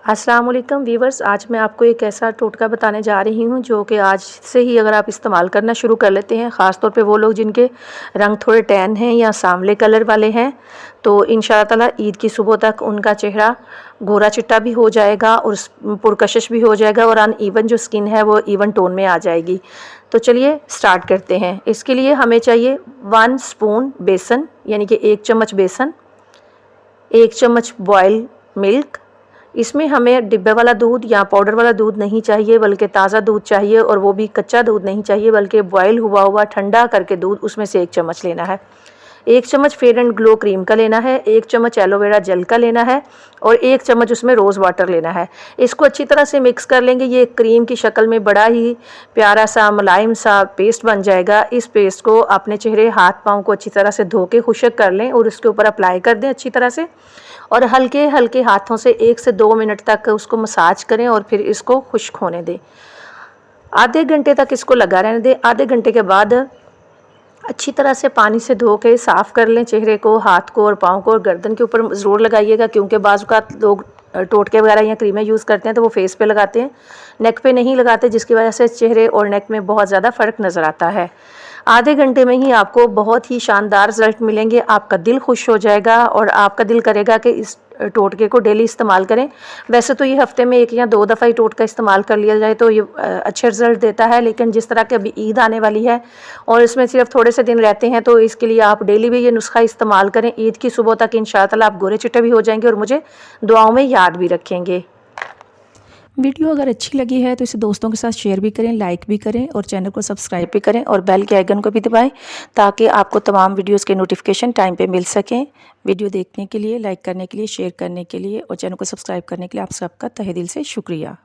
अस्सलाम वालेकुम व्यूवर्स, आज मैं आपको एक ऐसा टोटका बताने जा रही हूँ जो कि आज से ही अगर आप इस्तेमाल करना शुरू कर लेते हैं, ख़ास तौर पे वो लोग जिनके रंग थोड़े टैन हैं या सांवले कलर वाले हैं, तो इंशाअल्लाह ताला ईद की सुबह तक उनका चेहरा गोरा चिट्टा भी हो जाएगा और पुरकशिश भी हो जाएगा और अनइवन जो स्किन है वो इवन टोन में आ जाएगी। तो चलिए स्टार्ट करते हैं। इसके लिए हमें चाहिए 1 स्पून बेसन, यानी कि 1 चम्मच बेसन, 1 चम्मच बॉयल मिल्क। इसमें हमें डिब्बे वाला दूध या पाउडर वाला दूध नहीं चाहिए, बल्कि ताज़ा दूध चाहिए, और वो भी कच्चा दूध नहीं चाहिए, बल्कि बॉयल हुआ हुआ ठंडा करके दूध, उसमें से 1 चम्मच लेना है। 1 चम्मच फेयर एंड ग्लो क्रीम का लेना है, 1 चम्मच एलोवेरा जेल का लेना है और 1 चम्मच उसमें रोज़ वाटर लेना है। इसको अच्छी तरह से मिक्स कर लेंगे। ये क्रीम की शक्ल में बड़ा ही प्यारा सा मुलायम सा पेस्ट बन जाएगा। इस पेस्ट को अपने चेहरे हाथ पाँव को अच्छी तरह से धो के खुश्क कर लें और उसके ऊपर अप्लाई कर दें अच्छी तरह से, और हल्के हल्के हाथों से 1 से 2 मिनट तक उसको मसाज करें और फिर इसको खुश्क होने दें। आधे घंटे तक इसको लगा रहने दें। आधे घंटे के बाद अच्छी तरह से पानी से धो के साफ़ कर लें चेहरे को, हाथ को और पाँव को, और गर्दन के ऊपर ज़रूर लगाइएगा, क्योंकि बाज़ औक़ात लोग टोटके वगैरह या क्रीमें यूज़ करते हैं तो वो फेस पे लगाते हैं, नेक पे नहीं लगाते, जिसकी वजह से चेहरे और नेक में बहुत ज़्यादा फ़र्क नज़र आता है। आधे घंटे में ही आपको बहुत ही शानदार रिज़ल्ट मिलेंगे। आपका दिल खुश हो जाएगा और आपका दिल करेगा कि इस टोटके को डेली इस्तेमाल करें। वैसे तो ये हफ़्ते में 1 या 2 दफ़ा ही टोटका इस्तेमाल कर लिया जाए तो ये अच्छे रिज़ल्ट देता है, लेकिन जिस तरह की अभी ईद आने वाली है और इसमें सिर्फ थोड़े से दिन रहते हैं, तो इसके लिए आप डेली भी ये नुस्खा इस्तेमाल करें। ईद की सुबह तक इंशाअल्लाह ताला आप गोरे चिट्टे भी हो जाएंगे और मुझे दुआओं में याद भी रखेंगे। वीडियो अगर अच्छी लगी है तो इसे दोस्तों के साथ शेयर भी करें, लाइक भी करें और चैनल को सब्सक्राइब भी करें और बेल के आइकन को भी दबाएं, ताकि आपको तमाम वीडियोस के नोटिफिकेशन टाइम पे मिल सकें। वीडियो देखने के लिए, लाइक करने के लिए, शेयर करने के लिए और चैनल को सब्सक्राइब करने के लिए आप सबका तहे दिल से शुक्रिया।